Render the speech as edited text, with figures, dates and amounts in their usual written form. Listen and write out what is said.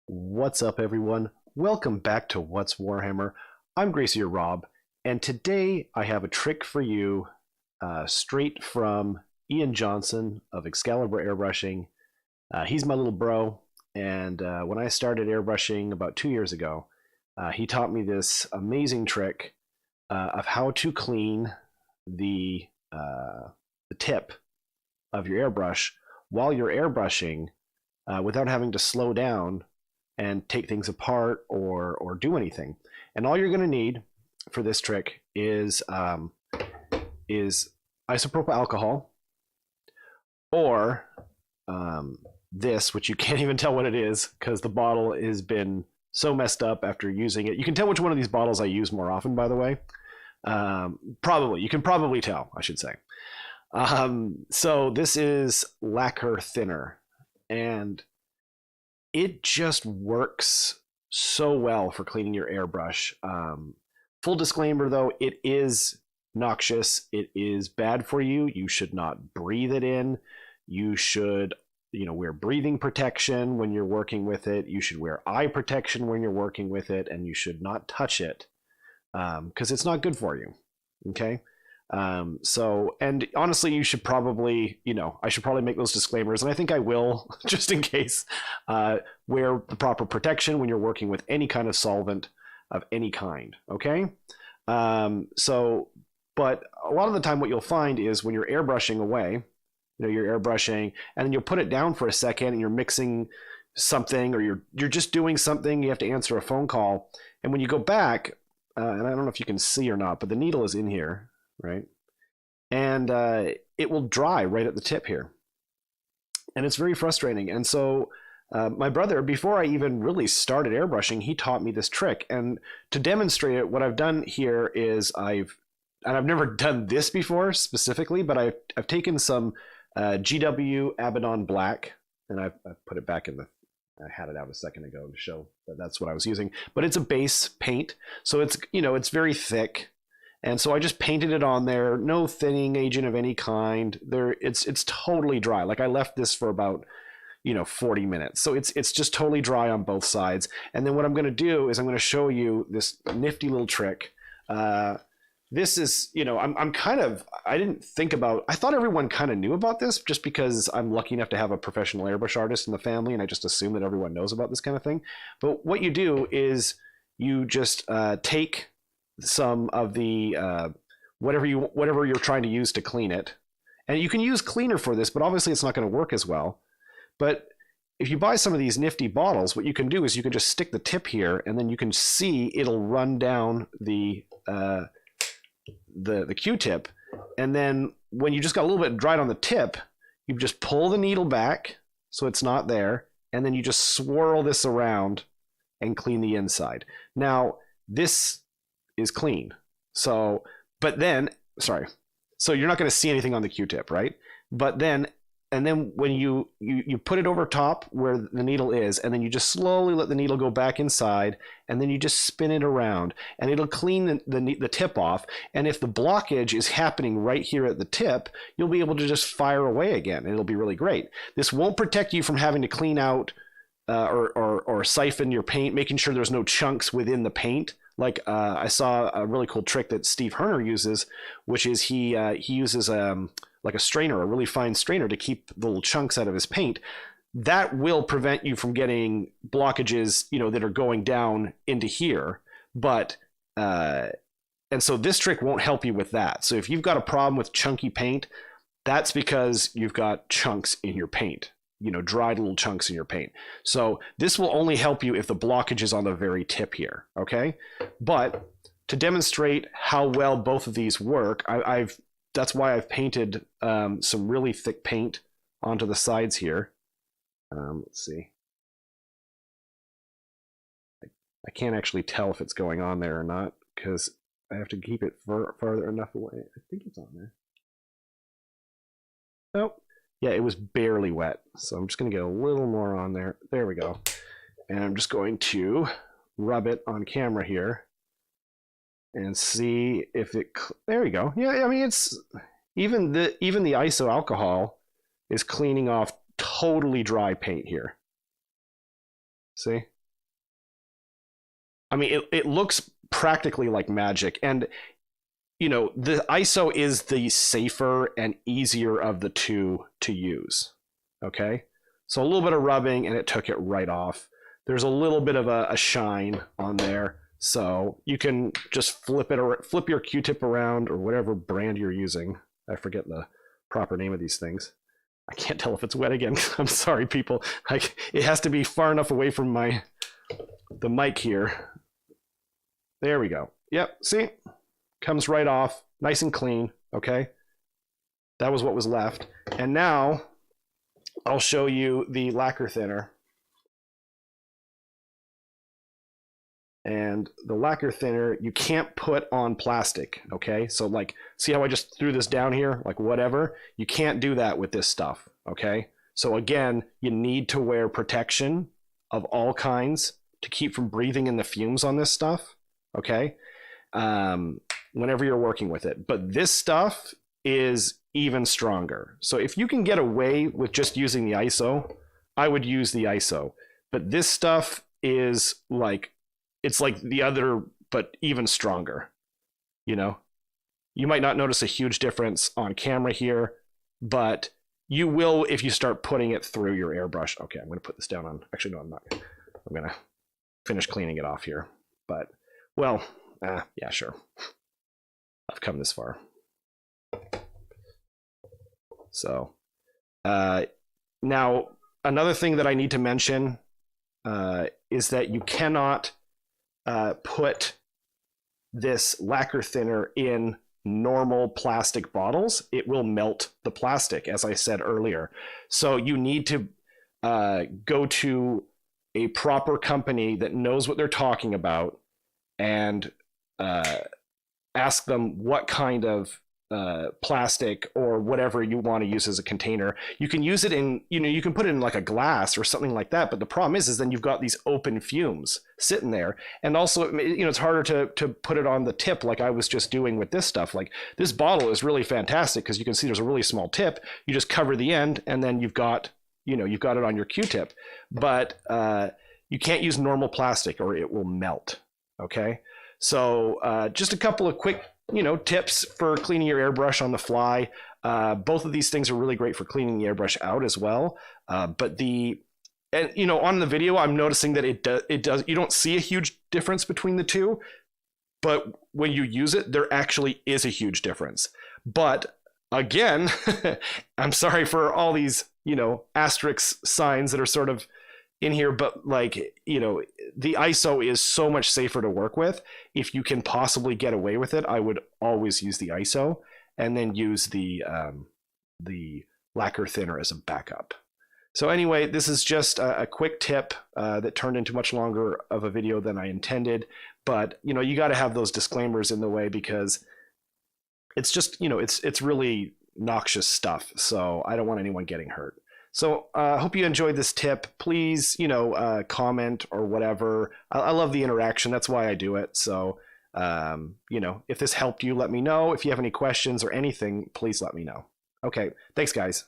What's up, everyone? Welcome back to What's Warhammer. I'm Gracier Rob, and today I have a trick for you straight from Ian Johnson of Excalibur Airbrushing. He's my little bro, and when I started airbrushing about 2 years ago, he taught me this amazing trick of how to clean the tip of your airbrush while you're airbrushing without having to slow down and take things apart or do anything. And all you're going to need for this trick is isopropyl alcohol, or this, which you can't even tell what it is because the bottle has been so messed up after using it. You can tell which one of these bottles I use more often, by the way. Probably, you can probably tell, I should say. So this is lacquer thinner, and it just works so well for cleaning your airbrush. Full disclaimer though, it is noxious. It is bad for you. You should not breathe it in. You should, wear breathing protection when you're working with it. You should wear eye protection when you're working with it, and you should not touch it because it's not good for you. Okay. And honestly, you should probably, I should probably make those disclaimers, and I think I will, just in case. Wear the proper protection when you're working with any kind of solvent of any kind. Okay. But a lot of the time what you'll find is when you're airbrushing away, you're airbrushing and then you'll put it down for a second and you're mixing something, or you're just doing something, you have to answer a phone call. And when you go back, and I don't know if you can see or not, but the needle is in here, right? And it will dry right at the tip here. And it's very frustrating. And so my brother, before I even really started airbrushing, he taught me this trick. And to demonstrate it, what I've done here is I've never done this before specifically, but I've taken some GW Abaddon Black, and I've put it back in the, I had it out a second ago to show that that's what I was using, but it's a base paint. So it's, it's very thick. And so I just painted it on there, no thinning agent of any kind. It's totally dry. Like I left this for about 40 minutes. So it's just totally dry on both sides. And then what I'm going to do is I'm going to show you this nifty little trick. This is, I didn't think about, I thought everyone kind of knew about this just because I'm lucky enough to have a professional airbrush artist in the family, and I just assume that everyone knows about this kind of thing. But what you do is you just take some of the whatever you're trying to use to clean it, and you can use cleaner for this, but obviously it's not going to work as well. But if you buy some of these nifty bottles, what you can do is you can just stick the tip here, and then you can see it'll run down the Q-tip, and then when you just got a little bit dried on the tip, you just pull the needle back so it's not there, and then you just swirl this around and clean the inside. Now this is clean. So you're not going to see anything on the Q-tip, right? But then, and then when you put it over top where the needle is, and then you just slowly let the needle go back inside, and then you just spin it around, and it'll clean the tip off. And if the blockage is happening right here at the tip, you'll be able to just fire away again. It'll be really great. This won't protect you from having to clean out or siphon your paint, making sure there's no chunks within the paint. Like I saw a really cool trick that Steve Herner uses, which is he uses like a strainer, a really fine strainer, to keep the little chunks out of his paint. That will prevent you from getting blockages, that are going down into here. But and so this trick won't help you with that. So if you've got a problem with chunky paint, that's because you've got chunks in your paint. Dried little chunks in your paint. So this will only help you if the blockage is on the very tip here, okay? But to demonstrate how well both of these work, that's why I've painted some really thick paint onto the sides here. Let's see. I can't actually tell if it's going on there or not because I have to keep it farther enough away. I think it's on there. Nope. Yeah, it was barely wet. So I'm just going to get a little more on there. There we go. And I'm just going to rub it on camera here and see if it, there we go. Yeah, I mean, it's even the iso alcohol is cleaning off totally dry paint here. See? I mean, it looks practically like magic. And, you know, the ISO is the safer and easier of the two to use. Okay. So a little bit of rubbing and it took it right off. There's a little bit of a shine on there. So you can just flip your Q-tip around, or whatever brand you're using. I forget the proper name of these things. I can't tell if it's wet again. I'm sorry, people. Like, it has to be far enough away from the mic here. There we go. Yep, see? Comes right off, nice and clean, okay? That was what was left. And now I'll show you the lacquer thinner. And the lacquer thinner, you can't put on plastic, okay? So like, see how I just threw this down here? Like whatever, you can't do that with this stuff, okay? So again, you need to wear protection of all kinds to keep from breathing in the fumes on this stuff, okay? Whenever you're working with it. But this stuff is even stronger. So if you can get away with just using the ISO, I would use the ISO. But this stuff is like, it's like the other, but even stronger, you know? You might not notice a huge difference on camera here, but you will if you start putting it through your airbrush. Okay, I'm gonna put this down on, actually, no, I'm not. I'm gonna finish cleaning it off here. But, well, yeah, sure. I've come this far. So, now, another thing that I need to mention is that you cannot put this lacquer thinner in normal plastic bottles. It will melt the plastic, as I said earlier. So you need to go to a proper company that knows what they're talking about and ask them what kind of plastic or whatever you want to use as a container. You can use it in, you know, you can put it in like a glass or something like that. But the problem is then you've got these open fumes sitting there. And also, you know, it's harder to put it on the tip like I was just doing with this stuff. Like this bottle is really fantastic because you can see there's a really small tip. You just cover the end and then you've got, you know, you've got it on your Q-tip. But you can't use normal plastic or it will melt. Okay. So just a couple of quick, you know, tips for cleaning your airbrush on the fly. Both of these things are really great for cleaning the airbrush out as well. But and you know, on the video, I'm noticing that it does, you don't see a huge difference between the two, but when you use it, there actually is a huge difference. But again, I'm sorry for all these, you know, asterisk signs that are sort of in here, but like, you know, the ISO is so much safer to work with. If you can possibly get away with it, I would always use the ISO and then use the lacquer thinner as a backup. So anyway, this is just a quick tip that turned into much longer of a video than I intended, but you know, you got to have those disclaimers in the way because it's just, you know, it's really noxious stuff. So I don't want anyone getting hurt. So I hope you enjoyed this tip. Please, you know, comment or whatever. I love the interaction. That's why I do it. So, you know, if this helped you, let me know. If you have any questions or anything, please let me know. Okay. Thanks, guys.